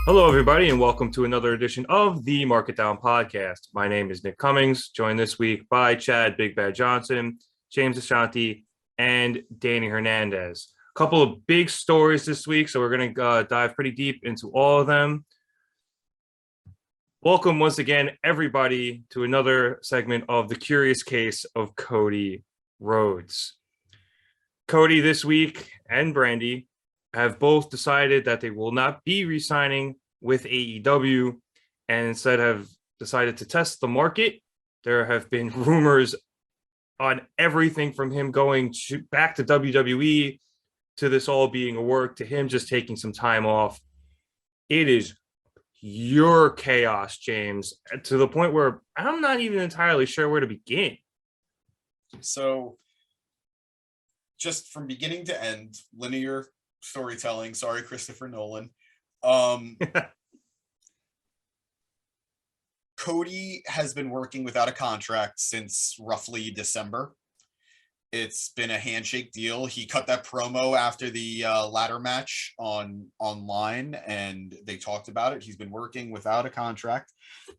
Hello, everybody, and welcome to another edition of the Market Down Podcast. My name is Nick Cummings, joined this week by Chad Big Bad Johnson, James Gisante, and Danny Hernandez. A couple of big stories this week, so we're going to dive pretty deep into all of them. Welcome once again, everybody, to another segment of The Curious Case of Cody Rhodes. Cody this week and Brandy have both decided that they will not be re-signing with AEW and instead have decided to test the market. There have been rumors on everything from him going back to WWE to this all being a work to him just taking some time off. It is your chaos, James, to the point where I'm not even entirely sure where to begin. So just from beginning to end, linear storytelling. Sorry, Christopher Nolan. Cody has been working without a contract since roughly December. It's been a handshake deal. He cut that promo after the ladder match online, and they talked about it. He's been working without a contract,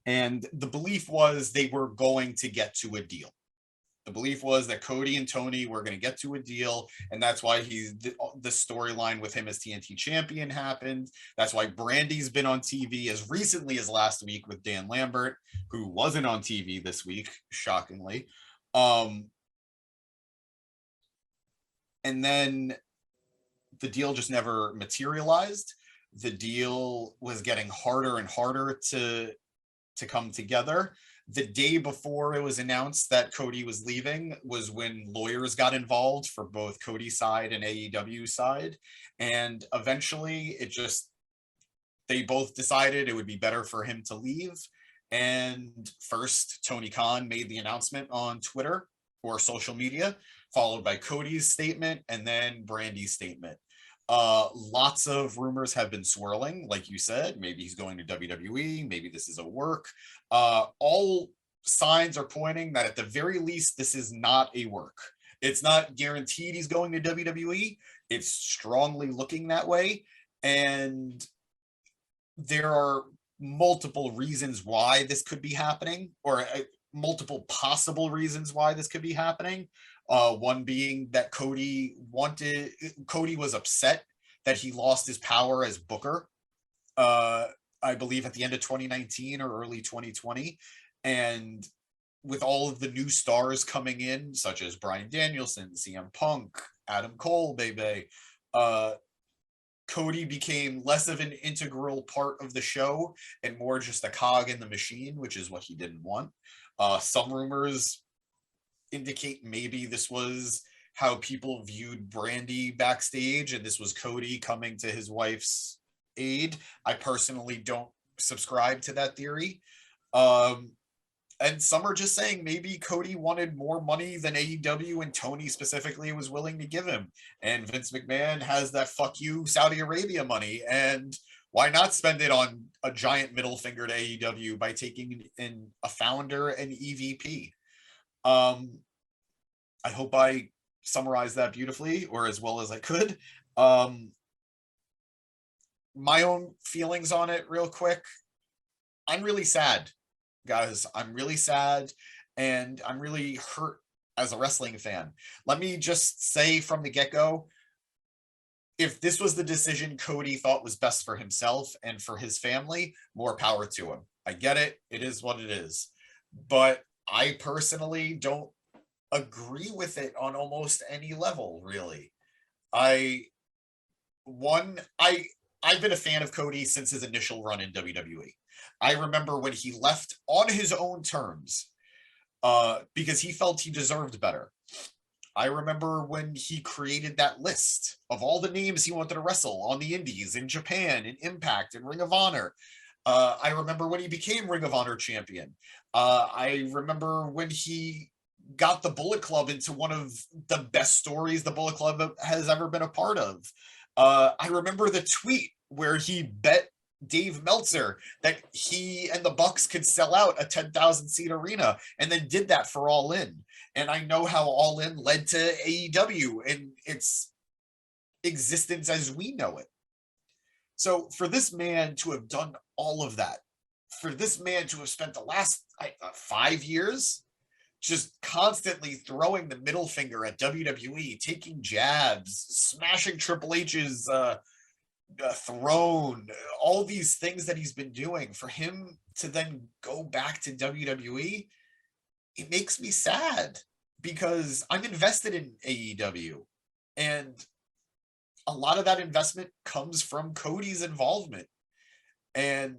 and the belief was they were going to get to a deal. The belief was that Cody and Tony were going to get to a deal, and that's why the storyline with him as TNT champion happened. That's why Brandy's been on TV as recently as last week with Dan Lambert, who wasn't on TV this week, shockingly. And then the deal just never materialized. The deal was getting harder and harder to come together. The day before it was announced that Cody was leaving was when lawyers got involved for both Cody's side and AEW side. And eventually they both decided it would be better for him to leave. And first, Tony Khan made the announcement on Twitter or social media, followed by Cody's statement and then Brandy's statement. Lots of rumors have been swirling, like you said. Maybe he's going to WWE, maybe this is a work. All signs are pointing that at the very least this is not a work. It's not guaranteed he's going to WWE. It's strongly looking that way, and there are multiple reasons why this could be happening, or multiple possible reasons why this could be happening. One being that Cody was upset that he lost his power as booker, I believe at the end of 2019 or early 2020. And with all of the new stars coming in, such as Bryan Danielson, CM Punk, Adam Cole, baby, Cody became less of an integral part of the show and more just a cog in the machine, which is what he didn't want. Some rumors indicate maybe this was how people viewed Brandy backstage, and this was Cody coming to his wife's aid. I personally don't subscribe to that theory. And some are just saying maybe Cody wanted more money than AEW and Tony specifically was willing to give him. And Vince McMahon has that fuck you Saudi Arabia money, and why not spend it on a giant middle finger to AEW by taking in a founder and EVP? I hope I summarized that beautifully, or as well as I could. My own feelings on it real quick. I'm really sad, guys. I'm really sad, and I'm really hurt as a wrestling fan. Let me just say from the get-go, if this was the decision Cody thought was best for himself and for his family, more power to him. I get it. It is what it is. But I personally don't agree with it on almost any level, really. I've been a fan of Cody since his initial run in WWE. I remember when he left on his own terms, because he felt he deserved better. I remember when he created that list of all the names he wanted to wrestle on the indies, in Japan, in Impact, and Ring of Honor. I remember when he became Ring of Honor champion. I remember when he got the Bullet Club into one of the best stories the Bullet Club has ever been a part of. I remember the tweet where he bet Dave Meltzer that he and the Bucks could sell out a 10,000 seat arena, and then did that for All In. And I know how All In led to AEW and its existence as we know it. So for this man to have done all of that, for this man to have spent the last 5 years just constantly throwing the middle finger at WWE, taking jabs, smashing Triple H's throne, all these things that he's been doing, for him to then go back to WWE, it makes me sad because I'm invested in AEW. And a lot of that investment comes from Cody's involvement. And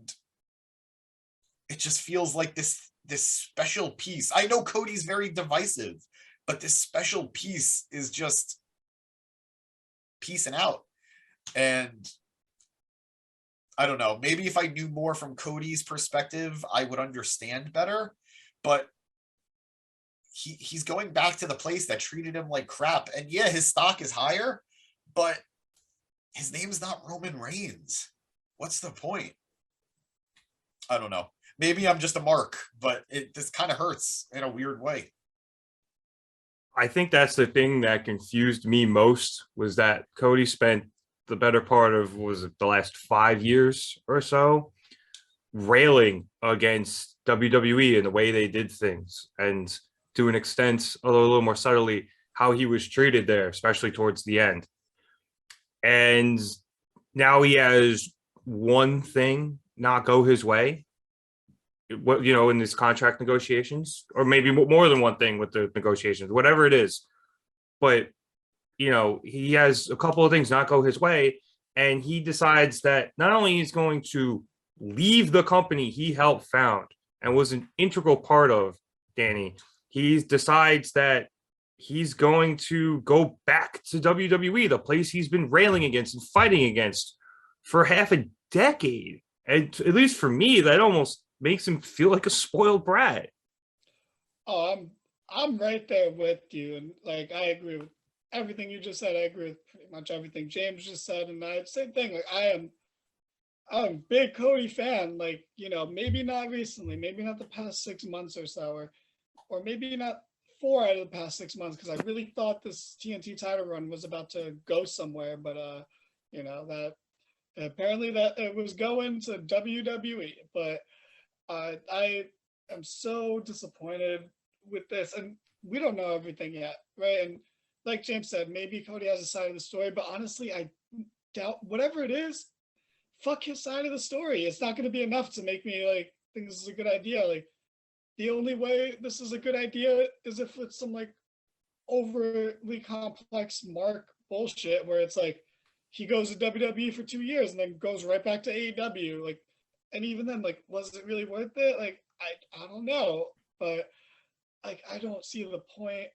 it just feels like this special piece. I know Cody's very divisive, but this special piece is just piecing out. And I don't know, maybe if I knew more from Cody's perspective, I would understand better. But he's going back to the place that treated him like crap. And yeah, his stock is higher, but his name's not Roman Reigns. What's the point? I don't know. Maybe I'm just a mark, but this kind of hurts in a weird way. I think that's the thing that confused me most, was that Cody spent the better part of, was it the last 5 years or so, railing against WWE and the way they did things, and to an extent, although a little more subtly, how he was treated there, especially towards the end. And now he has one thing not go his way, what, you know, in these contract negotiations, or maybe more than one thing with the negotiations, whatever it is. But, you know, he has a couple of things not go his way, and he decides that not only he's going to leave the company he helped found and was an integral part of, Danny, he decides that he's going to go back to WWE, the place he's been railing against and fighting against for half a decade. And at least for me, that almost makes him feel like a spoiled brat. Oh, I'm right there with you, and like I agree with everything you just said. I agree with pretty much everything James just said, and same thing. Like I'm a big Cody fan. Like, you know, maybe not recently, maybe not the past 6 months or so, or maybe not 4 out of the past 6 months, because I really thought this TNT title run was about to go somewhere, but you know, that apparently that it was going to WWE. But I am so disappointed with this, and we don't know everything yet, right? And like James said, maybe Cody has a side of the story, but honestly, I doubt, whatever it is, fuck his side of the story. It's not going to be enough to make me like think this is a good idea. Like, the only way this is a good idea is if it's some like overly complex mark bullshit where it's like he goes to WWE for 2 years and then goes right back to AEW. Like, and even then, like, was it really worth it? Like, I don't know, but like, I don't see the point.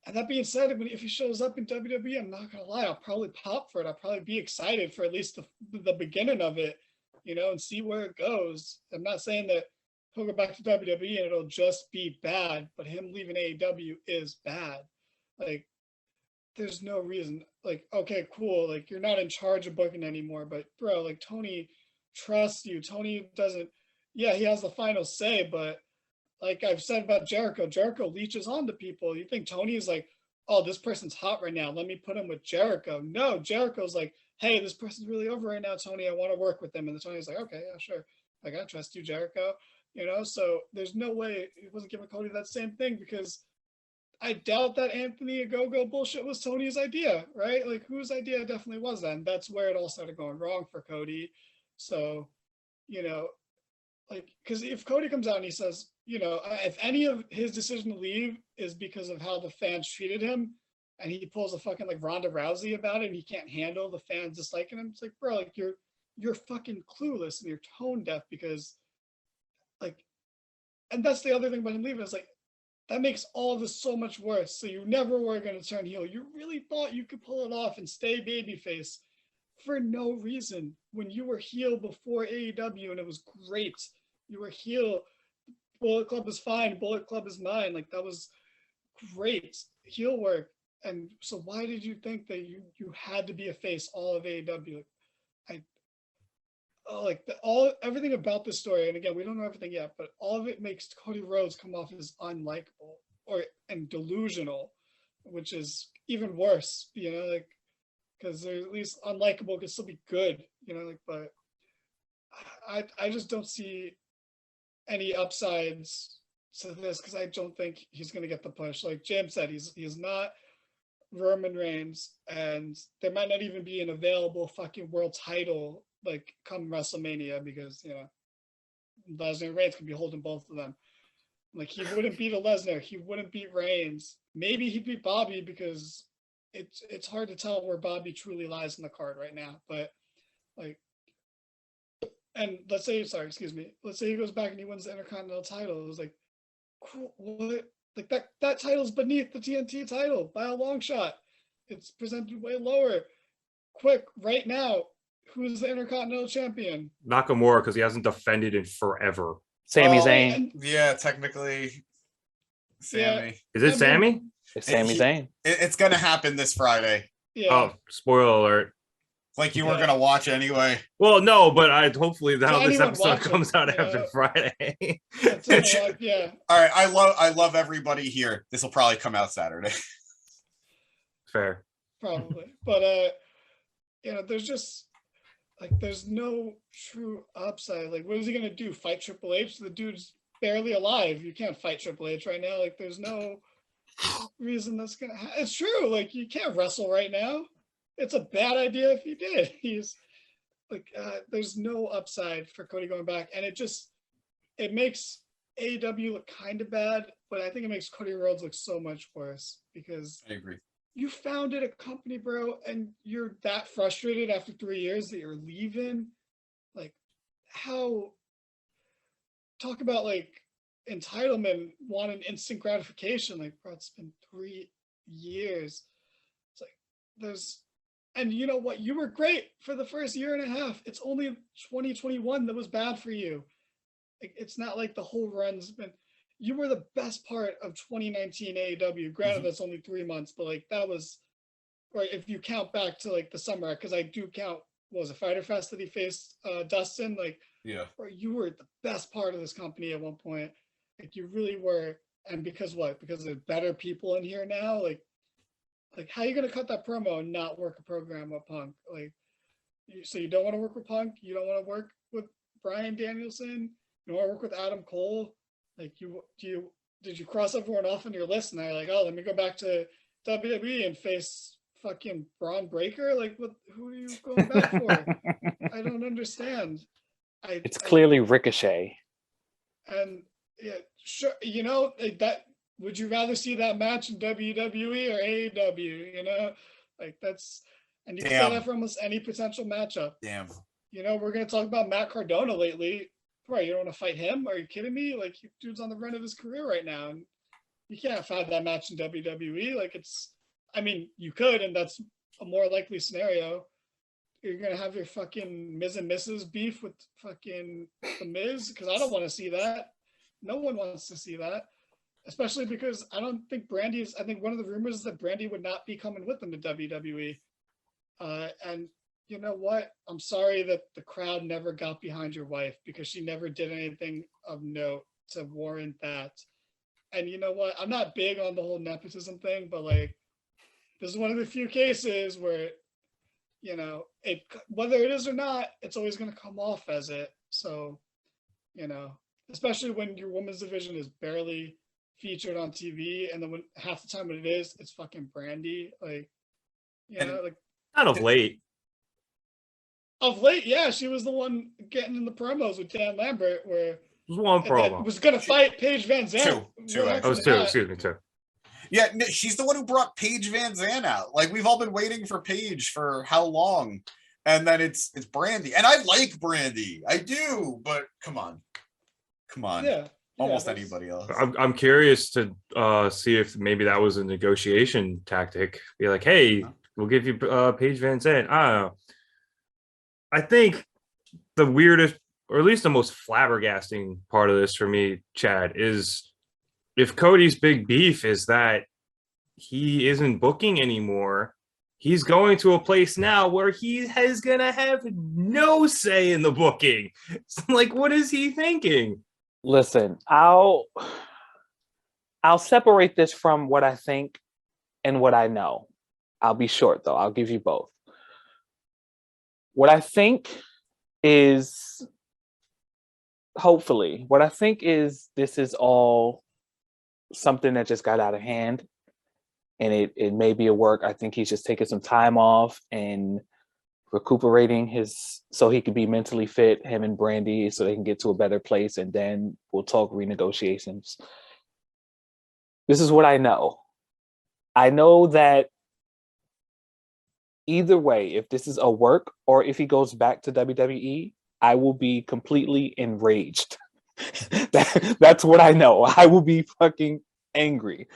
And that being said, if he shows up in WWE, I'm not gonna lie, I'll probably pop for it. I'll probably be excited for at least the beginning of it, you know, and see where it goes. I'm not saying that he'll go back to WWE and it'll just be bad, but him leaving AEW is bad. Like, there's no reason. Like, okay, cool. Like, you're not in charge of booking anymore, but bro, like, Tony trusts you. Tony doesn't. Yeah, he has the final say, but like I've said about Jericho, Jericho leeches on to people. You think Tony is like, oh, this person's hot right now, let me put him with Jericho? No, Jericho's like, hey, this person's really over right now, Tony, I want to work with them. And the Tony's like, okay, yeah, sure. Like, I trust you, Jericho. You know, so there's no way he wasn't giving Cody that same thing, because I doubt that Anthony Go bullshit was Tony's idea, right? Like, whose idea definitely was that? And that's where it all started going wrong for Cody. So, you know, like, because if Cody comes out and he says, you know, if any of his decision to leave is because of how the fans treated him, and he pulls a fucking like Ronda Rousey about it, and he can't handle the fans disliking him, it's like, bro, like you're fucking clueless and you're tone deaf, because like, and that's the other thing about him leaving, is like, that makes all of this so much worse. So you never were going to turn heel. You really thought you could pull it off and stay babyface for no reason when you were heel before AEW, and it was great. You were heel. Bullet Club is fine. Bullet Club is mine. Like, that was great heel work. And so why did you think that you had to be a face all of AEW? Everything about this story, and again, we don't know everything yet, but all of it makes Cody Rhodes come off as unlikable and delusional, which is even worse. You know, like, because they're at least unlikable can still be good, you know, like, but I just don't see any upsides to this because I don't think he's going to get the push. Like James said, he's not Roman Reigns, and there might not even be an available fucking world title like come WrestleMania because, you know, Lesnar and Reigns could be holding both of them. Like he wouldn't beat a Lesnar, he wouldn't beat Reigns. Maybe he'd beat Bobby because it's hard to tell where Bobby truly lies in the card right now. But like, and let's say he goes back and he wins the Intercontinental title. It was like, cool, what? Like that title's beneath the TNT title by a long shot. It's presented way lower. Quick, right now, who's the Intercontinental Champion? Nakamura, because he hasn't defended in forever. Sami Zayn. Yeah, technically, Sammy. Is it Sammy? It's Sami Zayn. It's gonna happen this Friday. Yeah. Oh, spoiler alert. Like you were gonna watch anyway. Well, no, but hopefully now this anyone episode watching, comes out yeah. after Friday. Yeah. All right, I love everybody here. This will probably come out Saturday. Fair. Probably. But you know, there's just like there's no true upside. Like, what is he gonna do? Fight Triple H? The dude's barely alive. You can't fight Triple H right now. Like, there's no reason that's gonna it's true. Like, you can't wrestle right now. It's a bad idea if you did. He's like there's no upside for Cody going back. And it makes AEW look kind of bad, but I think it makes Cody Rhodes look so much worse because I agree. you founded a company, bro, and you're that frustrated after 3 years that you're leaving. Like, how talk about like entitlement, wanting instant gratification. Like, bro, it's been 3 years. It's like and you know what? You were great for the first year and a half. It's only 2021 that was bad for you. Like, it's not like the whole run's been. You were the best part of 2019 AEW. Granted, that's only 3 months, but like that was, or if you count back to like the summer, because I do count, what was it, Fighter Fest that he faced Dustin? Like, yeah, or you were the best part of this company at one point. Like, you really were. And because what? Because there's better people in here now. Like how are you gonna cut that promo and not work a program with Punk? Like, so you don't want to work with Punk? You don't want to work with Bryan Danielson? You want to work with Adam Cole? Like, did you cross everyone off on your list and they're like, oh, let me go back to WWE and face fucking Braun Breaker? Like, who are you going back for? I don't understand. It's clearly Ricochet. And yeah, sure, you know, like that. Would you rather see that match in WWE or AEW? You know, like that's, and you can say that for almost any potential matchup. Damn. You know, we're gonna talk about Matt Cardona lately. Right, you don't want to fight him? Are you kidding me? Like, dude's on the run of his career right now, and you can't fight that match in WWE. Like, I mean, you could, and that's a more likely scenario. You're gonna have your fucking Miz and Mrs. beef with fucking the Miz, because I don't want to see that. No one wants to see that, especially because I don't think I think one of the rumors is that Brandy would not be coming with them to WWE, and you know what? I'm sorry that the crowd never got behind your wife because she never did anything of note to warrant that. And you know what? I'm not big on the whole nepotism thing, but like, this is one of the few cases where, you know, whether it is or not, it's always going to come off as it. So, you know, especially when your women's division is barely featured on TV, and then when half the time when it is, it's fucking Brandy. Like, you know, like, not of late. Of late, yeah, she was the one getting in the promos with Dan Lambert, where It was one promo. was going to fight Paige Van Zandt. Two. That was two. Excuse me, two. Yeah, she's the one who brought Paige Van Zandt out. Like, we've all been waiting for Paige for how long, and then it's Brandy, and I like Brandy, I do, but come on, Yeah, almost anybody else. I'm curious to see if maybe that was a negotiation tactic. Be like, hey, we'll give you Paige Van Zandt. I don't know. I think the weirdest, or at least the most flabbergasting part of this for me, Chad, is if Cody's big beef is that he isn't booking anymore, he's going to a place now where he is going to have no say in the booking. So, like, what is he thinking? Listen, I'll separate this from what I think and what I know. I'll be short, though. I'll give you both. what I think is, hopefully, what I think is this is all something that just got out of hand, and it may be a work. I think he's just taking some time off and recuperating so he can be mentally fit, him and Brandy, so they can get to a better place, and then we'll talk renegotiations. This is what I know. I know that either way, if this is a work or if he goes back to WWE, I will be completely enraged. That's what I know. I will be fucking angry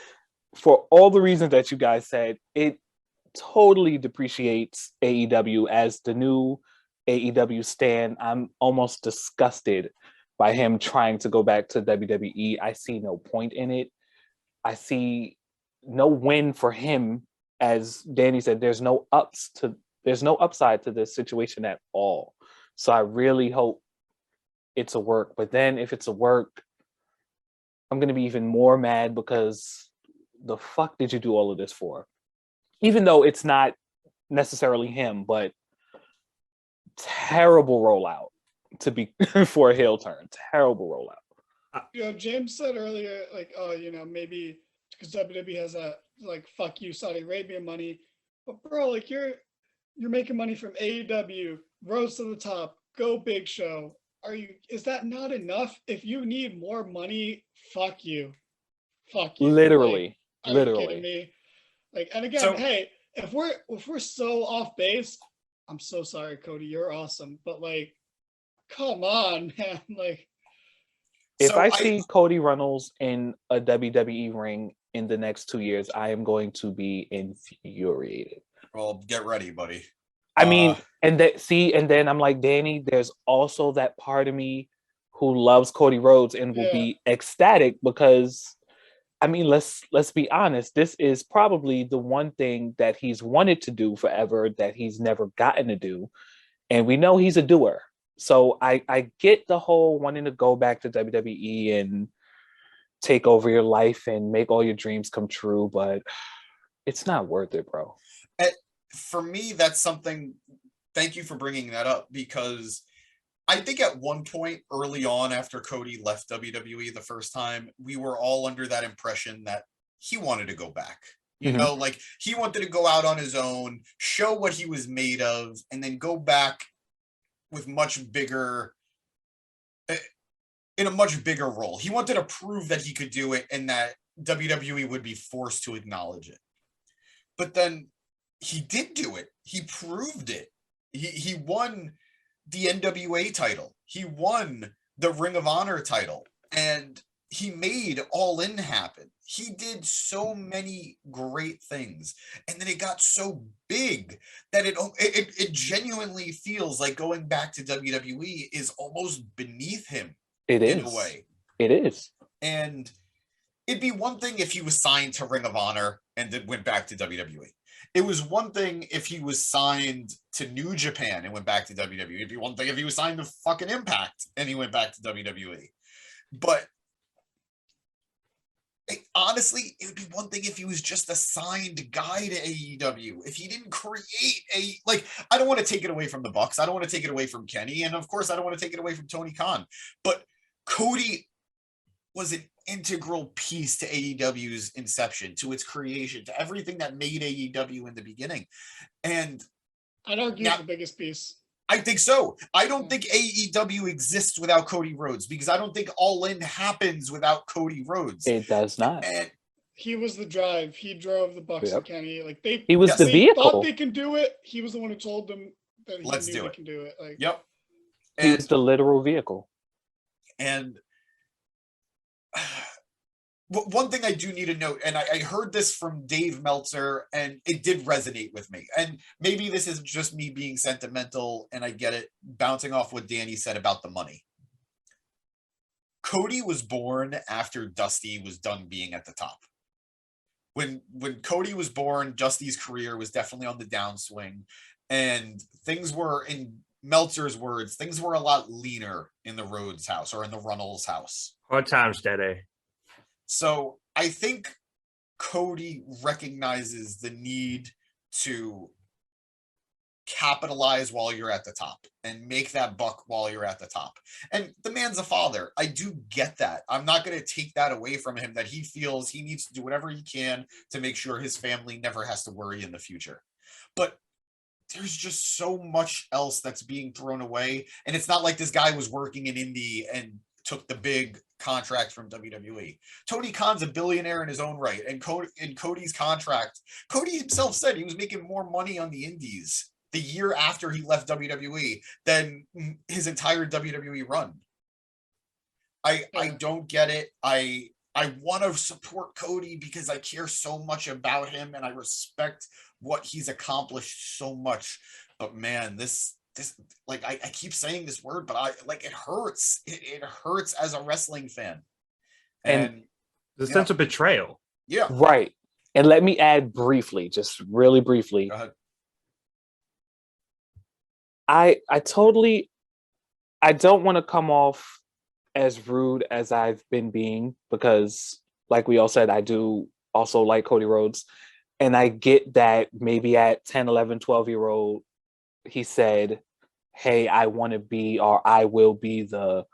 for all the reasons that you guys said. It totally depreciates AEW. As the new AEW stan, I'm almost disgusted by him trying to go back to WWE. I see no point in it. I see no win for him. As Danny said, there's no upside to this situation at all. So I really hope it's a work. But then if it's a work, I'm going to be even more mad, because the fuck did you do all of this for? Even though it's not necessarily him, but terrible rollout to be for a heel turn. Terrible rollout. James said earlier, like, oh, maybe because WWE has a fuck you Saudi Arabia money, but bro, like you're making money from AEW, rose to the top, go Big Show. Is that not enough? If you need more money, fuck you. Literally, Are you kidding me? And again, hey, if we're so off base, I'm so sorry, Cody. You're awesome, but come on, man. If I see Cody Runnels in a WWE ring in the next 2 years, I am going to be infuriated. Well, get ready, buddy. I mean, and then I'm like, Danny, there's also that part of me who loves Cody Rhodes and will be ecstatic, because I mean, let's be honest, this is probably the one thing that he's wanted to do forever that he's never gotten to do. And we know he's a doer. So I get the whole wanting to go back to WWE and take over your life and make all your dreams come true, but it's not worth it, bro. For me, that's something, thank you for bringing that up, because I think at one point early on after Cody left WWE the first time, we were all under that impression that he wanted to go back. You know, he wanted to go out on his own, show what he was made of, and then go back with in a much bigger role. He wanted to prove that he could do it and that WWE would be forced to acknowledge it. But then he did do it. He proved it. He won the NWA title. He won the Ring of Honor title, and he made All In happen. He did so many great things, and then it got so big that it genuinely feels like going back to WWE is almost beneath him. In a way. It is. And it'd be one thing if he was signed to Ring of Honor and then went back to WWE. It was one thing if he was signed to New Japan and went back to WWE. It'd be one thing if he was signed to fucking Impact and he went back to WWE. But honestly, it would be one thing if he was just a signed guy to AEW. If he didn't create I don't want to take it away from the Bucks. I don't want to take it away from Kenny. And of course, I don't want to take it away from Tony Khan. But Cody was an integral piece to AEW's inception, to its creation, to everything that made AEW in the beginning. And I'd argue the biggest piece. I think so. I don't think AEW exists without Cody Rhodes, because I don't think All In happens without Cody Rhodes. It does not. And he was the drive. He drove the Bucks and Kenny. He was the vehicle. Thought they can do it. He was the one who told them that he knew they can do it. And he was the literal vehicle. And one thing I do need to note, and I heard this from Dave Meltzer, and it did resonate with me. And maybe this is just me being sentimental, and I get it, bouncing off what Danny said about the money. Cody was born after Dusty was done being at the top. When Cody was born, Dusty's career was definitely on the downswing, and things were, in Meltzer's words, things were a lot leaner in the Rhodes house, or in the Runnels house. Hard times, Daddy. So I think Cody recognizes the need to capitalize while you're at the top and make that buck while you're at the top. And the man's a father. I do get that. I'm not going to take that away from him, that he feels he needs to do whatever he can to make sure his family never has to worry in the future. But there's just so much else that's being thrown away. And it's not like this guy was working in indie and took the big contract from WWE. Tony Khan's a billionaire in his own right. And in Cody's contract, Cody himself said he was making more money on the indies the year after he left WWE than his entire WWE run. I don't get it. I want to support Cody because I care so much about him and I respect what he's accomplished so much. But man, this like I keep saying this word, but it hurts. It hurts as a wrestling fan. And the sense of betrayal. Yeah. Right. And let me add briefly, just really briefly. Go ahead. I don't want to come off as rude as I've been being, because like we all said, I do also like Cody Rhodes. And I get that maybe at 10, 11, 12-year-old, he said, hey, I want to be, or I will be the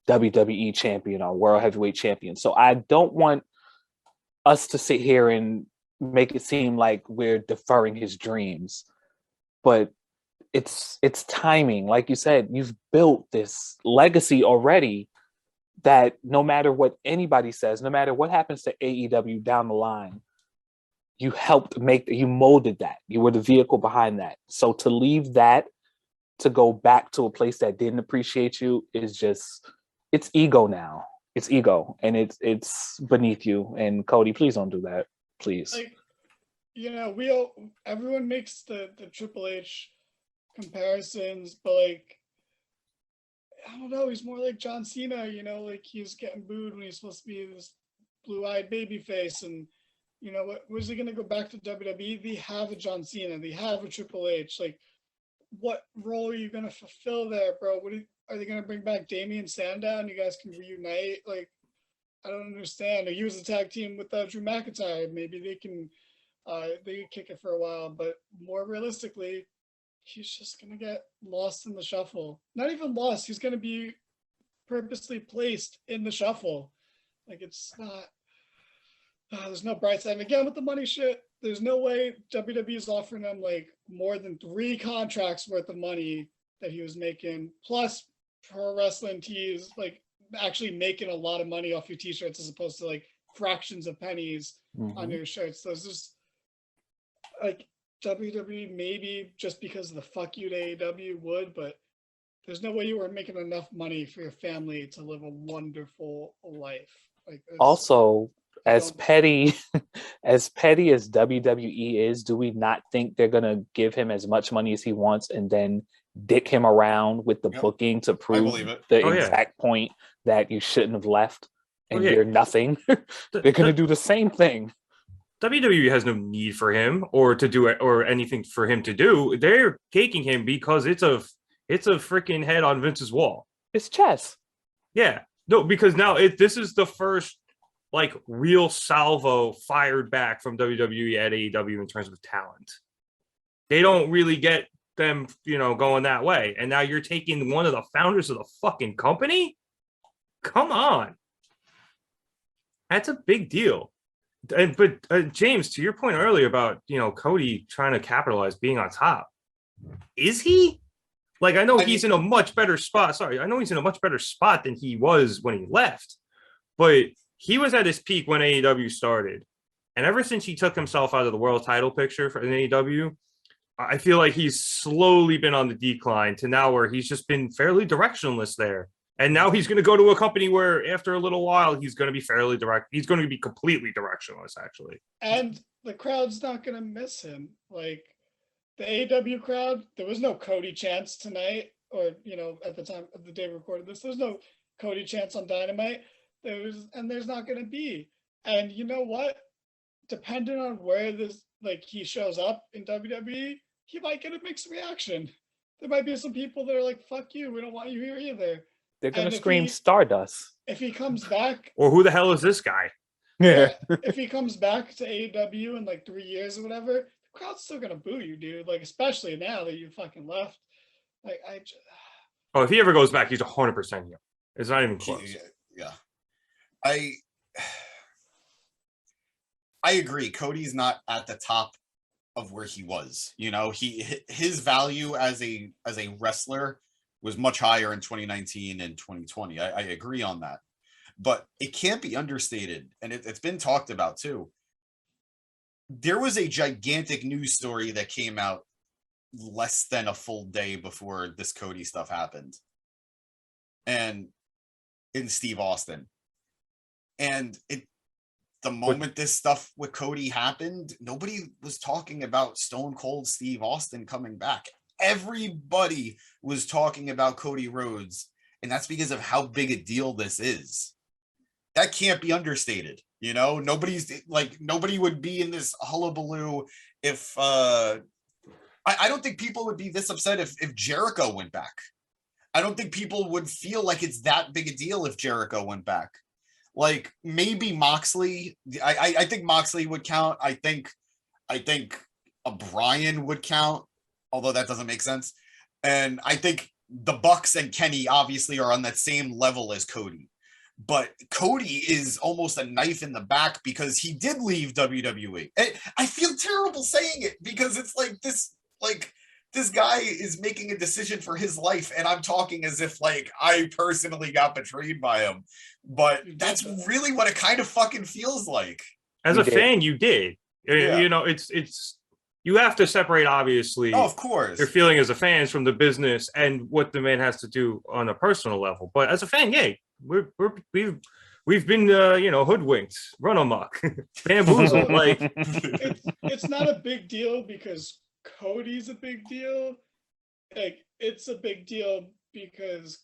WWE champion or world heavyweight champion. So I don't want us to sit here and make it seem like we're deferring his dreams. But it's timing. Like you said, you've built this legacy already that no matter what anybody says, no matter what happens to AEW down the line, you helped make, you molded that. You were the vehicle behind that. So to leave that, to go back to a place that didn't appreciate you is just, it's ego now. It's ego, and it's beneath you. And Cody, please don't do that. Please. Like, everyone makes the Triple H comparisons, but like, I don't know, he's more like John Cena, like he's getting booed when he's supposed to be this blue-eyed baby face. And was he going to go back to WWE? They have a John Cena, they have a Triple H. Like, what role are you going to fulfill there, bro? Are they going to bring back Damian Sandow? You guys can reunite? Like, I don't understand. Or use a tag team with Drew McIntyre. Maybe they can kick it for a while, but more realistically, he's just going to get lost in the shuffle. Not even lost. He's going to be purposely placed in the shuffle. Like, it's not, there's no bright side. And again, with the money shit, there's no way WWE is offering him like more than 3 contracts worth of money that he was making, plus pro wrestling tees, like actually making a lot of money off your t-shirts as opposed to like fractions of pennies on your shirts. So it's just like, WWE maybe just because of the fuck you to AEW would, but there's no way you were making enough money for your family to live a wonderful life. Like, also, as petty as WWE is, do we not think they're gonna give him as much money as he wants and then dick him around with the booking to prove the exact point that you shouldn't have left and you're nothing? They're gonna do the same thing. WWE has no need for him or to do it or anything for him to do. They're taking him because it's a freaking head on Vince's wall. It's chess. Yeah. No, because now this is the first like real salvo fired back from WWE at AEW in terms of talent. They don't really get them, going that way. And now you're taking one of the founders of the fucking company? Come on. That's a big deal. But James, to your point earlier about Cody trying to capitalize being on top, is he? Like, I know he's in a much better spot. Sorry, I know he's in a much better spot than he was when he left, but he was at his peak when AEW started, and ever since he took himself out of the world title picture for AEW, I feel like he's slowly been on the decline to now where he's just been fairly directionless there. And now he's going to go to a company where after a little while, he's going to be fairly direct. He's going to be completely directionless, actually. And the crowd's not going to miss him. Like, the AEW crowd, there was no Cody chants tonight, or, at the time of the day we recorded this, there's no Cody chants on Dynamite. There's not going to be. And you know what? Depending on where he shows up in WWE, he might get a mixed reaction. There might be some people that are like, fuck you, we don't want you here either. They're going to scream Stardust. If he comes back... Or who the hell is this guy? Yeah. If he comes back to AEW in like 3 years or whatever, the crowd's still gonna boo you, dude. Like, especially now that you fucking left. Like, Oh, if he ever goes back, he's 100% heel. It's not even close. Yeah. I agree. Cody's not at the top of where he was. You know, his value as a wrestler was much higher in 2019 and 2020. I agree on that. But it can't be understated, and it's been talked about too. There was a gigantic news story that came out less than a full day before this Cody stuff happened. And in Steve Austin. And the moment this stuff with Cody happened, nobody was talking about Stone Cold Steve Austin coming back. Everybody was talking about Cody Rhodes, and that's because of how big a deal this is. That can't be understated. You know, nobody would be in this hullabaloo if I don't think people would be this upset if Jericho went back. I don't think people would feel like it's that big a deal if Jericho went back. Like, maybe Moxley. I think Moxley would count. I think Bryan would count, although that doesn't make sense. And I think the Bucks and Kenny obviously are on that same level as Cody. But Cody is almost a knife in the back because he did leave WWE. I feel terrible saying it because it's like this guy is making a decision for his life, and I'm talking as if like I personally got betrayed by him. But that's really what it kind of fucking feels like. As a fan, you did. Yeah. You know, it's you have to separate, obviously, of course, your feeling as a fan from the business and what the man has to do on a personal level. But as a fan, yeah, we've been hoodwinked, run amok, bamboozled. Like, it's not a big deal because Cody's a big deal. Like, it's a big deal because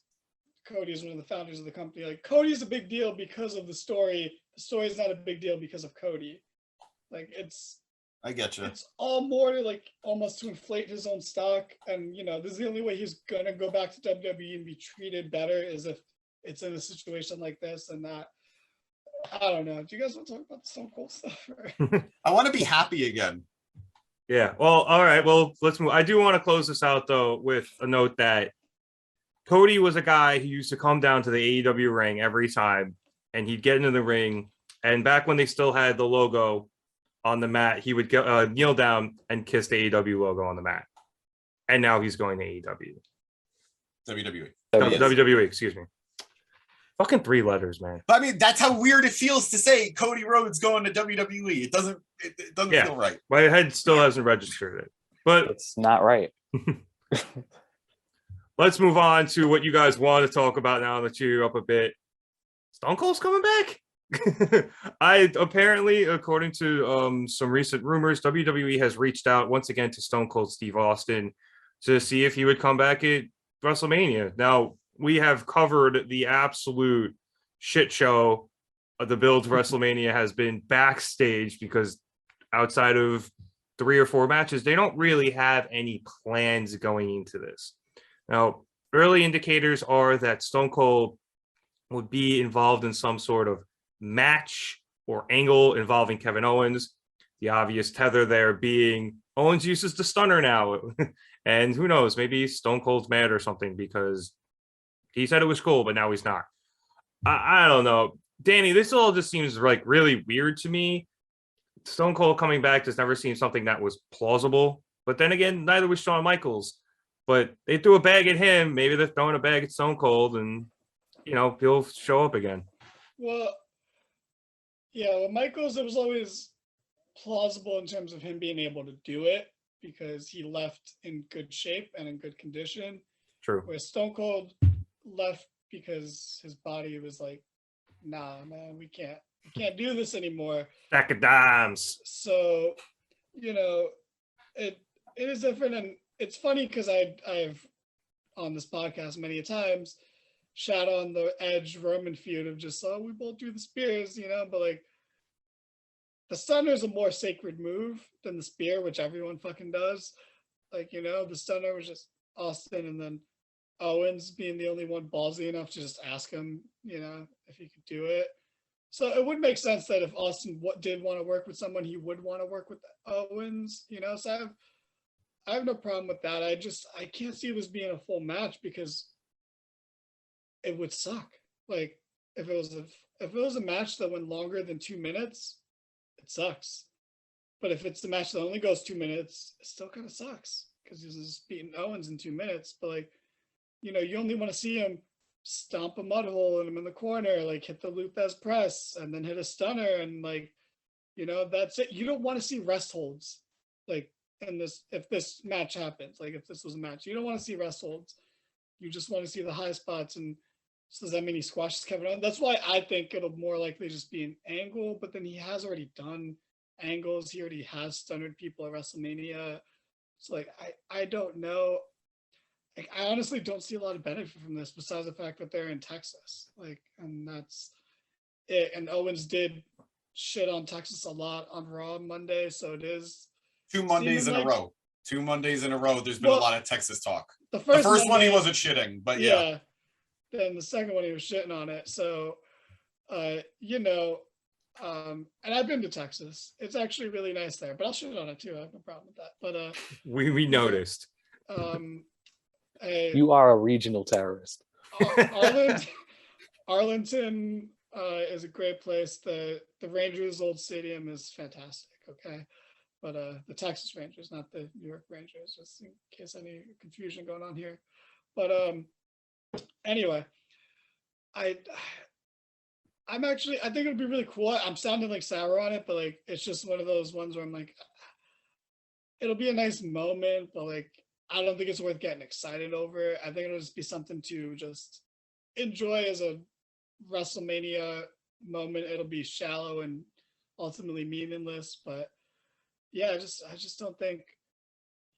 Cody is one of the founders of the company. Like, Cody's a big deal because of the story. The story is not a big deal because of Cody. Like, I get you. It's all more to like almost to inflate his own stock, and this is the only way he's gonna go back to WWE and be treated better is if it's in a situation like this and not. I don't know. Do you guys want to talk about the Stone Cold stuff? I want to be happy again. Yeah. Well, all right. Well, let's move. I do want to close this out though with a note that Cody was a guy who used to come down to the AEW ring every time, and he'd get into the ring. And back when they still had the logo on the mat, he would go, kneel down and kiss the AEW logo on the mat. And now he's going to AEW. WWE, excuse me. Fucking 3 letters, man. But I mean, that's how weird it feels to say Cody Rhodes going to WWE. It doesn't feel right. My head still hasn't registered it. But it's not right. Let's move on to what you guys want to talk about now that you're up a bit. Stone Cold's coming back. Apparently, according to some recent rumors, WWE has reached out once again to Stone Cold Steve Austin to see if he would come back at WrestleMania. Now, we have covered the absolute shit show of the build to WrestleMania has been backstage because outside of 3 or 4 matches, they don't really have any plans going into this. Now, early indicators are that Stone Cold would be involved in some sort of match or angle involving Kevin Owens. The obvious tether there being Owens uses the stunner now. And who knows, maybe Stone Cold's mad or something because he said it was cool, but now he's not. I don't know. Danny, this all just seems like really weird to me. Stone Cold coming back just never seemed something that was plausible. But then again, neither was Shawn Michaels. But they threw a bag at him. Maybe they're throwing a bag at Stone Cold and, he'll show up again. Well, yeah, with Michaels, it was always plausible in terms of him being able to do it because he left in good shape and in good condition. True. Where Stone Cold left because his body was like, nah, man, we can't do this anymore. Stack of dimes. So, it is different, and it's funny because I've on this podcast many times shot on the Edge Roman feud of just we both do the spears, but like the stunner is a more sacred move than the spear, which everyone fucking does. Like, the stunner was just Austin, and then Owens being the only one ballsy enough to just ask him, if he could do it. So it would make sense that if Austin did want to work with someone, he would want to work with Owens, so I have no problem with that. I can't see this being a full match because it would suck. Like if it was a match that went longer than 2 minutes, it sucks. But if it's the match that only goes 2 minutes, it still kind of sucks because he's just beating Owens in 2 minutes. But like, you only want to see him stomp a mud hole in him in the corner, like hit the Luthez press and then hit a stunner and like, that's it. You don't want to see rest holds like in this, if this match happens, like if this was a match, you don't want to see rest holds. You just want to see the high spots. And so does that mean he squashes Kevin Owens? That's why I think it'll more likely just be an angle, but then he has already done angles. He already has stunnered people at WrestleMania. So like, I don't know. Like, I honestly don't see a lot of benefit from this besides the fact that they're in Texas. Like, and that's it. And Owens did shit on Texas a lot on Raw Monday. So it is 2 Mondays in a row. 2 Mondays in a row. There's been a lot of Texas talk. The first Monday, one he wasn't shitting, but yeah. Then the second one he was shitting on it. So, and I've been to Texas. It's actually really nice there, but I'll shit on it too. I have no problem with that. But we noticed. You are a regional terrorist. Arlington is a great place. The Rangers' old stadium is fantastic. Okay, but the Texas Rangers, not the New York Rangers, just in case any confusion going on here. But anyway, I think it would be really cool. I'm sounding like sour on it, but like it's just one of those ones where I'm like, it'll be a nice moment, but like I don't think it's worth getting excited over. I think it'll just be something to just enjoy as a WrestleMania moment. It'll be shallow and ultimately meaningless, but yeah, I just don't think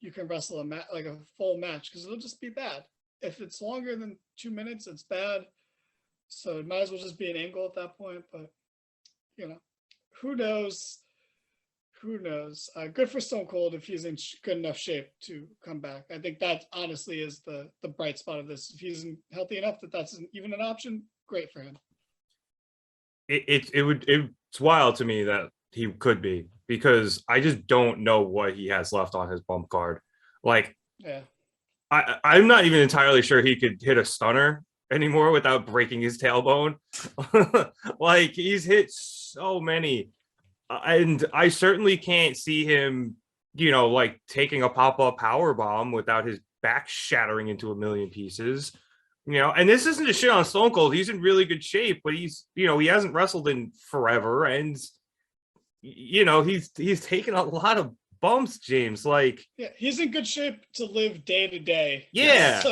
you can wrestle a full match because it'll just be bad. If it's longer than 2 minutes, it's bad. So it might as well just be an angle at that point. But who knows? Who knows? Good for Stone Cold if he's in good enough shape to come back. I think that honestly is the bright spot of this. If he's healthy enough that's even an option, great for him. It's wild to me that he could be, because I just don't know what he has left on his bump card. Like, yeah, I'm not even entirely sure he could hit a stunner anymore without breaking his tailbone. Like, he's hit so many. And I certainly can't see him, like taking a pop-up power bomb without his back shattering into a million pieces. And this isn't a shit on Stone Cold. He's in really good shape, but he's, he hasn't wrestled in forever, and he's taken a lot of bumps, James. Like, yeah, he's in good shape to live day to day. Yeah.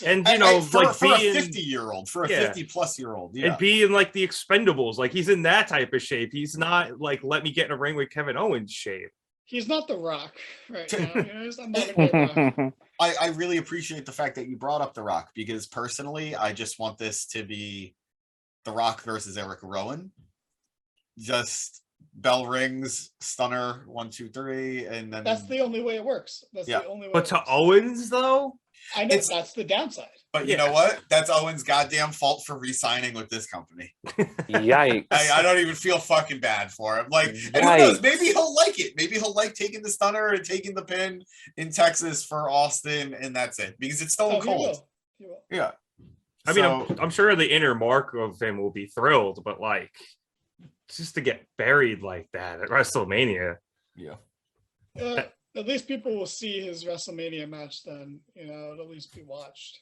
And for like a being 50-year-old, for a 50-plus-year-old, and being like the Expendables, like he's in that type of shape. He's not like, let me get in a ring with Kevin Owens shape. He's not The Rock right now. He's not The Rock. I really appreciate the fact that you brought up The Rock, because personally, I just want this to be The Rock versus Eric Rowan. Just bell rings, stunner, 1, 2, 3, and then that's the only way it works. That's the only way. But to Owens, though, I know that's the downside. But you know what? That's Owens' goddamn fault for re-signing with this company. Yikes! I don't even feel fucking bad for him. Like, and who knows? Maybe he'll like it. Maybe he'll like taking the stunner and taking the pin in Texas for Austin, and that's it, because it's Stone Cold. He will. Yeah. I mean, I'm sure the inner mark of him will be thrilled, but like, just to get buried like that at WrestleMania. Yeah. At least people will see his WrestleMania match then. It'll at least be watched.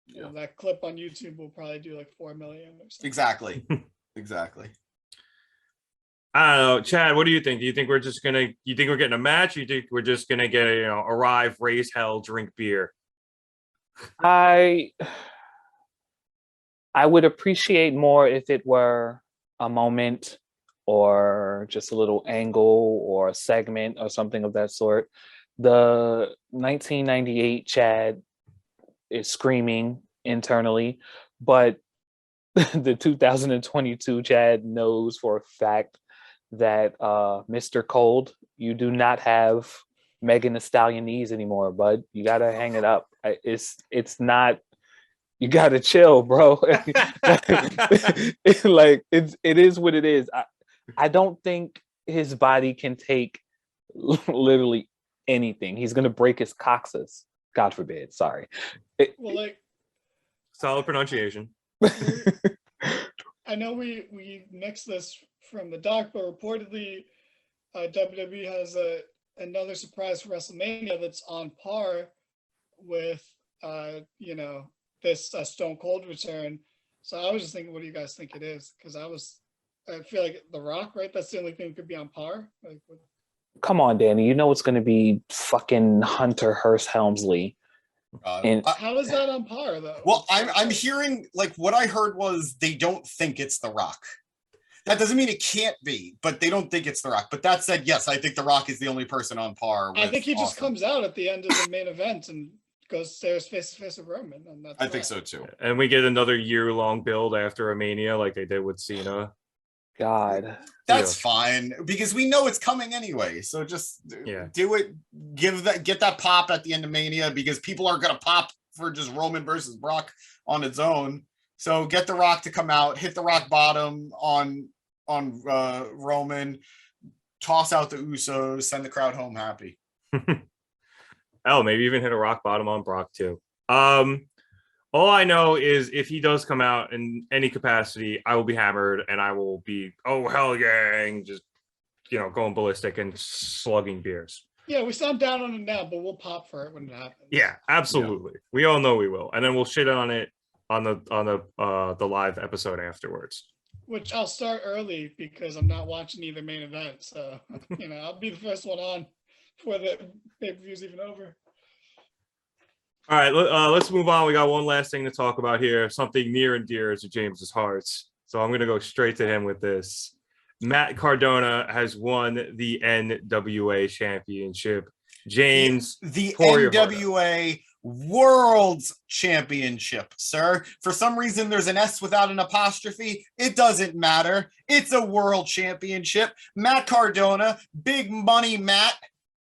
Yeah. That clip on YouTube will probably do like 4 million or something. Exactly. Exactly. I don't know, Chad, what do you think? Do you think we're getting a match? Or you think we're just gonna get arrive, raise hell, drink beer? I would appreciate more if it were a moment or just a little angle or a segment or something of that sort. The 1998 Chad is screaming internally, but the 2022 Chad knows for a fact that Mr. Cold, you do not have Megan Thee Stallion knees anymore, bud. You gotta hang it up. It's not You gotta chill, bro. Like it is what it is. I don't think his body can take literally anything. He's gonna break his coccyx. God forbid. Sorry. Well, like Solid pronunciation. I know we mixed this from the doc, but reportedly WWE has another surprise for WrestleMania that's on par with this Stone Cold return. So I was just thinking, what do you guys think it is? Because I feel like The Rock, right? That's the only thing that could be on par. Like, Come on, Danny. You know it's gonna be fucking Hunter Hearst Helmsley. And how is that on par though? Well, I'm hearing, like, what I heard was they don't think it's The Rock. That doesn't mean it can't be, but they don't think it's The Rock. But that said, yes, I think The Rock is the only person on par with I think he just Austin. comes out at the end of the main event and goes face to face with Roman, and that's I think so too. And we get another year-long build after a Mania like they did with Cena. God. That's fine because we know it's coming anyway. So just do it. Get that pop at the end of Mania because people are gonna pop for just Roman versus Brock on its own. So get The Rock to come out, hit the rock bottom on Roman, toss out the Usos, send the crowd home happy. Oh, maybe even hit a rock bottom on Brock too. All I know is if he does come out in any capacity, I will be hammered and I will be, oh, hell yeah, and just, going ballistic and slugging beers. Yeah, we sound down on it now, but we'll pop for it when it happens. Yeah, absolutely. Yeah. We all know we will. And then we'll shit on it on the live episode afterwards. Which I'll start early because I'm not watching either main event. So, I'll be the first one on before the pay-per-view's even over. All right, let's move on. We got one last thing to talk about here, something near and dear to James's heart. So I'm going to go straight to him with this. Matt Cardona has won the NWA Championship. James, the NWA World Championship, sir. For some reason, there's an S without an apostrophe. It doesn't matter. It's a World Championship. Matt Cardona, Big Money Matt.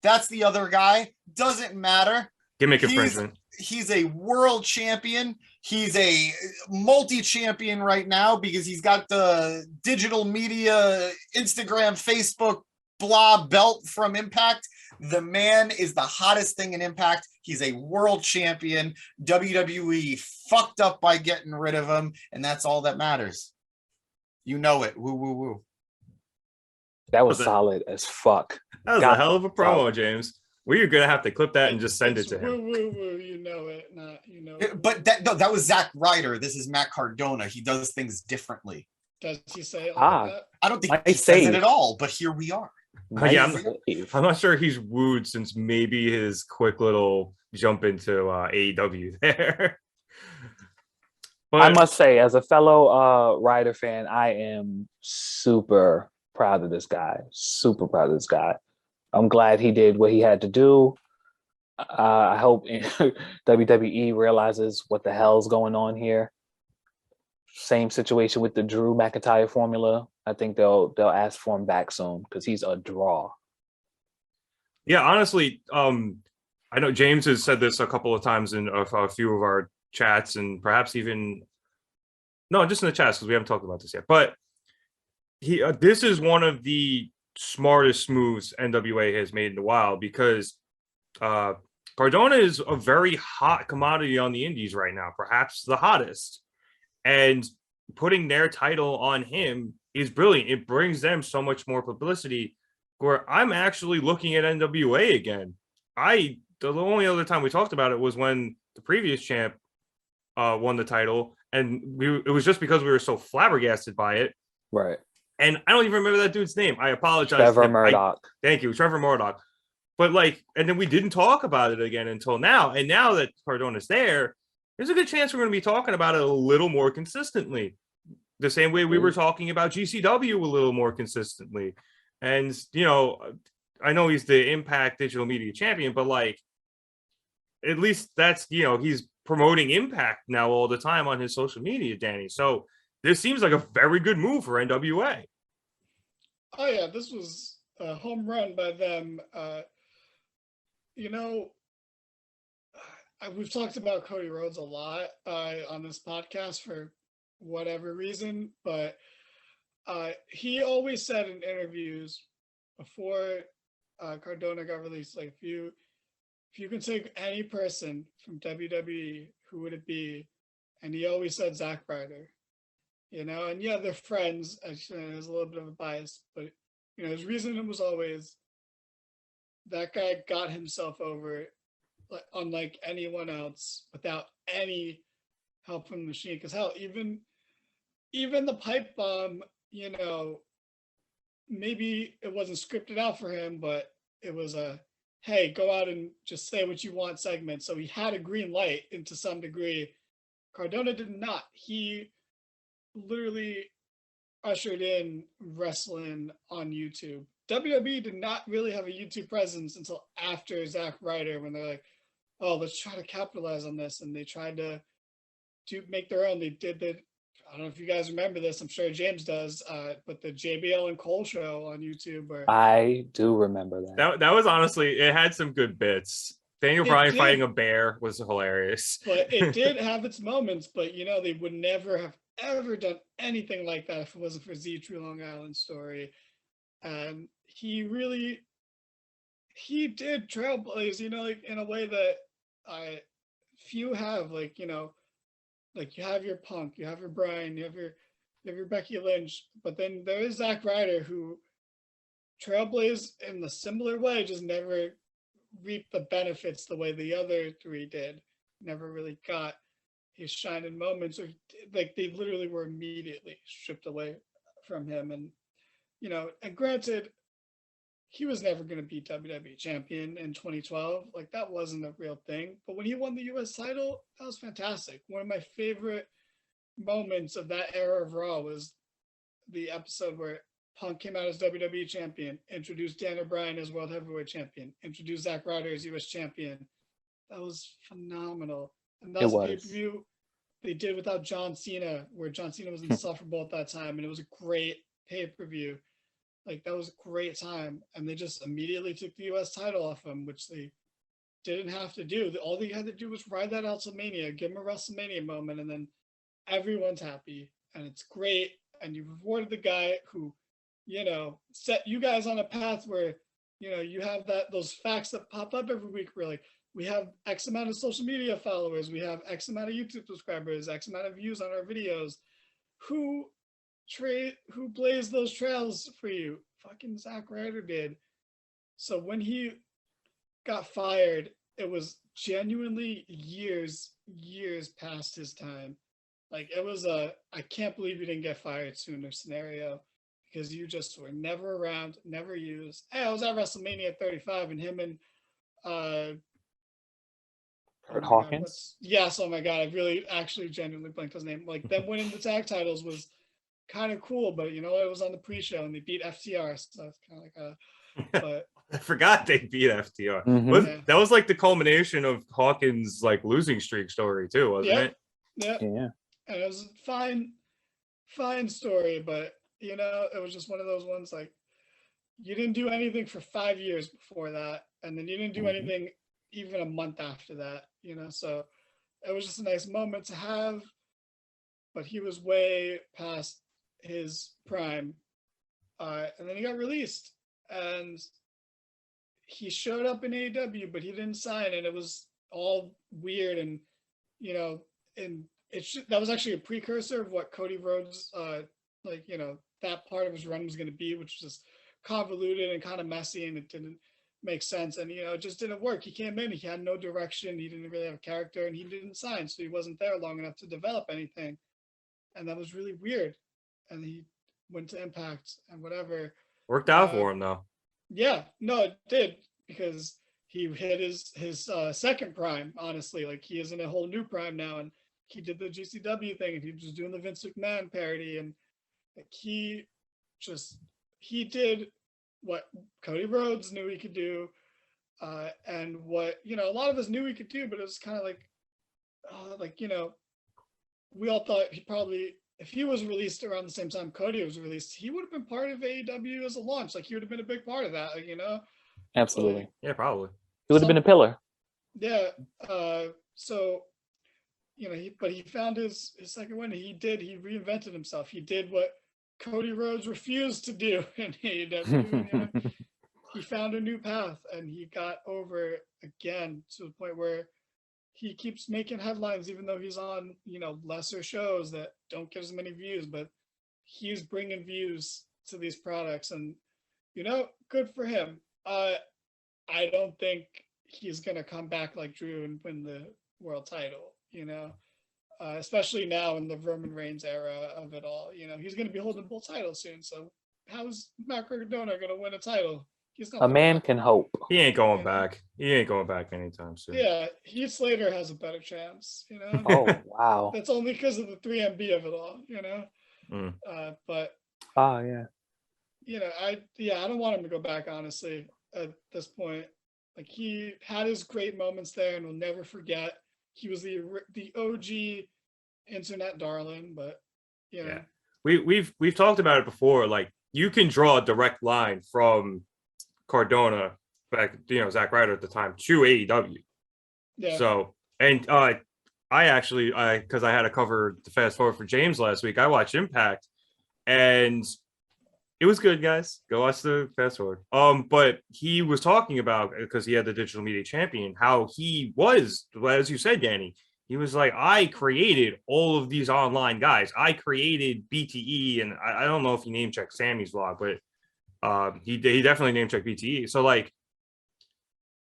That's the other guy. Doesn't matter. Gimmick infringement. He's a world champion. He's a multi-champion right now because he's got the digital media, Instagram, Facebook, blah belt from Impact. The man is the hottest thing in Impact. He's a world champion. WWE fucked up by getting rid of him, and that's all that matters. You know it. Woo, woo, woo. That was solid as fuck. That was a hell of a promo, James. We're gonna have to clip that and just send it to him. Woo, woo, woo. You know it, not you know it. But that was Zack Ryder. This is Matt Cardona. He does things differently. Does he say it like that? I don't think he says it at all. But here we are. Yeah, I'm not sure he's wooed since maybe his quick little jump into AEW there. But I must say, as a fellow Ryder fan, I am super proud of this guy. Super proud of this guy. I'm glad he did what he had to do. I hope WWE realizes what the hell's going on here. Same situation with the Drew McIntyre formula. I think they'll ask for him back soon because he's a draw. Yeah, honestly, I know James has said this a couple of times in a few of our chats, and perhaps even just in the chats because we haven't talked about this yet. But this is one of the smartest moves NWA has made in a while because Cardona is a very hot commodity on the indies right now, perhaps the hottest. And putting their title on him is brilliant. It brings them so much more publicity where I'm actually looking at NWA again. The only other time we talked about it was when the previous champ won the title, and it was just because we were so flabbergasted by it. Right. And I don't even remember that dude's name. I apologize. Trevor Murdoch. Thank you, Trevor Murdoch. But and then we didn't talk about it again until now. And now that Cardona's there's a good chance we're going to be talking about it a little more consistently. The same way we were talking about GCW a little more consistently. And, I know he's the Impact Digital Media Champion, but at least that's, he's promoting Impact now all the time on his social media, Danny. So this seems like a very good move for NWA. Oh, yeah, this was a home run by them. we've talked about Cody Rhodes a lot on this podcast for whatever reason, but he always said in interviews before Cardona got released, like if you could take any person from WWE, who would it be? And he always said Zack Ryder, you know, and yeah, they're friends. Actually, there's a little bit of a bias, but you know, his reason was always that guy got himself over, like, unlike anyone else, without any help from the machine. Because hell, even the pipe bomb, you know, maybe it wasn't scripted out for him, but it was a hey, go out and just say what you want segment. So he had a green light, and to some degree, Cardona did not. He literally ushered in wrestling on YouTube. WWE did not really have a YouTube presence until after Zack Ryder, when they're like, oh, let's try to capitalize on this. And they tried to make their own. They did the, I don't know if you guys remember this, I'm sure James does, but the JBL and Cole show on YouTube. Where I do remember that. That was honestly, it had some good bits. Daniel Bryan fighting a bear was hilarious. But it did have its moments, but you know, they would never have ever done anything like that if it wasn't for Z True Long Island Story. And he did trailblaze, you know, like in a way that few have, like, you know, like you have your Punk, you have your Bryan, you have your Becky Lynch, but then there is Zack Ryder, who trailblazed in the similar way, just never reaped the benefits the way the other three did. Never really got his shining moments, or like they literally were immediately stripped away from him. And you know, and granted, he was never going to be WWE champion in 2012. Like that wasn't a real thing. But when he won the US title, that was fantastic. One of my favorite moments of that era of Raw was the episode where Punk came out as WWE champion, introduced Daniel Bryan as World Heavyweight Champion, introduced Zack Ryder as US champion. That was phenomenal. And that was a pay-per-view they did without John Cena, where John Cena was insufferable at that time. And it was a great pay-per-view. Like that was a great time. And they just immediately took the US title off him, which they didn't have to do. All they had to do was ride that out to Mania, give him a WrestleMania moment, and then everyone's happy. And it's great. And you rewarded the guy who, you know, set you guys on a path where, you know, you have those facts that pop up every week. Where like, we have X amount of social media followers, we have X amount of YouTube subscribers, X amount of views on our videos. Who blazed those trails for you? Fucking Zack Ryder did. So when he got fired, it was genuinely years past his time. Like it was I can't believe you didn't get fired sooner scenario, because you just were never around, never used. Hey, I was at WrestleMania 35, and him and Kurt Hawkins. Yes, oh my god, I really actually genuinely blanked his name. Like them winning the tag titles was kind of cool, but you know, it was on the pre-show and they beat FTR, so it's kind of like but I forgot they beat FTR. Mhm. That was like the culmination of Hawkins' like losing streak story too, wasn't it? Yeah. And it was a fine story, but you know, it was just one of those ones like you didn't do anything for 5 years before that, and then you didn't do anything even a month after that, you know, so it was just a nice moment to have, but he was way past his prime. And then he got released, and he showed up in AEW, but he didn't sign, and it was all weird. And you know, and that was actually a precursor of what Cody Rhodes, like, you know, that part of his run was going to be, which was just convoluted and kind of messy, and it didn't make sense. And you know, it just didn't work. He came in, he had no direction, he didn't really have a character, and he didn't sign, so he wasn't there long enough to develop anything, and that was really weird. And he went to Impact and whatever. Worked out for him though. Yeah, no, it did, because he hit his second prime, honestly. Like he is in a whole new prime now, and he did the GCW thing, and he was doing the Vince McMahon parody, and like he did what Cody Rhodes knew he could do, and what, you know, a lot of us knew he could do, but it was kind of like, you know, we all thought he probably, if he was released around the same time Cody was released, he would have been part of AEW as a launch. Like he would have been a big part of that, like, you know? Absolutely. Like, Yeah, probably. He would have been a pillar. Yeah. So, but he found his second win. He reinvented himself. He did what Cody Rhodes refused to do in AEW. He found a new path, and he got over again to the point where he keeps making headlines, even though he's on, lesser shows that don't get as many views, but he's bringing views to these products, and, good for him. I don't think he's going to come back like Drew and win the world title, especially now in the Roman Reigns era of it all. He's going to be holding both titles soon. So how's Matt Cardona going to win a title? He's not. A man can hope. He ain't going back. He ain't going back anytime soon. Yeah, Heath Slater has a better chance. Oh wow. That's only because of the 3MB of it all. But oh yeah. I don't want him to go back, honestly, at this point. Like, he had his great moments there, and we'll never forget. He was the OG internet darling, but yeah, we've talked about it before. Like, you can draw a direct line from Cardona back, Zack Ryder at the time, to AEW. Yeah. So, and I actually, because I had to cover the Fast Forward for James last week, I watched Impact, and it was good, guys. Go watch the Fast Forward. But he was talking about, because he had the Digital Media Champion, how he was, as you said, Danny, he was like, I created all of these online guys. I created BTE, and I don't know if he name checked Sammy's vlog, but he definitely name checked BTE. So, like,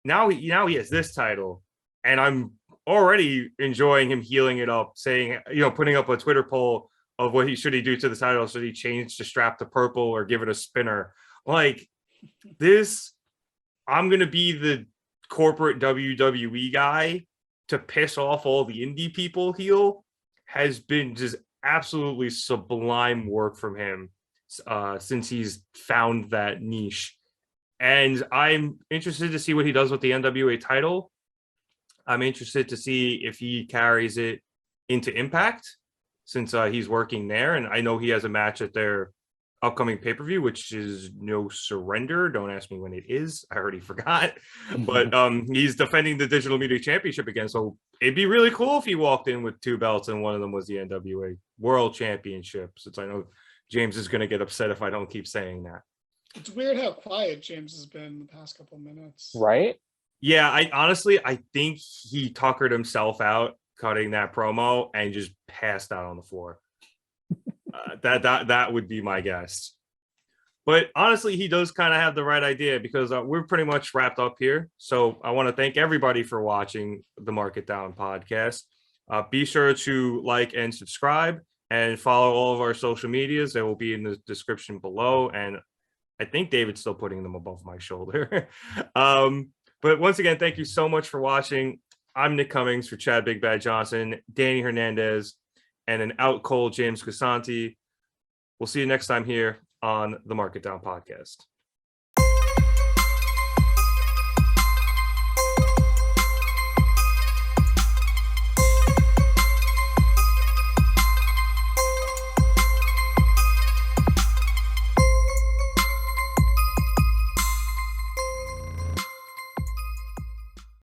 now he has this title, and I'm already enjoying him healing it up, saying, putting up a Twitter poll of what should he do to the title. Should he change the strap to purple or give it a spinner? Like, this, I'm going to be the corporate WWE guy to piss off all the indie people heel, has been just absolutely sublime work from him since he's found that niche. And I'm interested to see what he does with the NWA title. I'm interested to see if he carries it into Impact, since he's working there. And I know he has a match at their upcoming pay-per-view, which is No Surrender. Don't ask me when it is. I already forgot. But he's defending the Digital Media Championship again. So it'd be really cool if he walked in with 2 belts and one of them was the NWA World Championship, since I know James is going to get upset if I don't keep saying that. It's weird how quiet James has been the past couple minutes. Right? Yeah, I think he tuckered himself out cutting that promo and just passed out on the floor. That would be my guess. But honestly, he does kind of have the right idea, because we're pretty much wrapped up here. So I want to thank everybody for watching the Mark It Down podcast. Be sure to like and subscribe and follow all of our social medias. They will be in the description below. And I think David's still putting them above my shoulder. But once again, thank you so much for watching. I'm Nick Cummings for Chad Big Bad Johnson, Danny Hernandez, and an out cold James Gisante. We'll see you next time here on the Mark It Down podcast.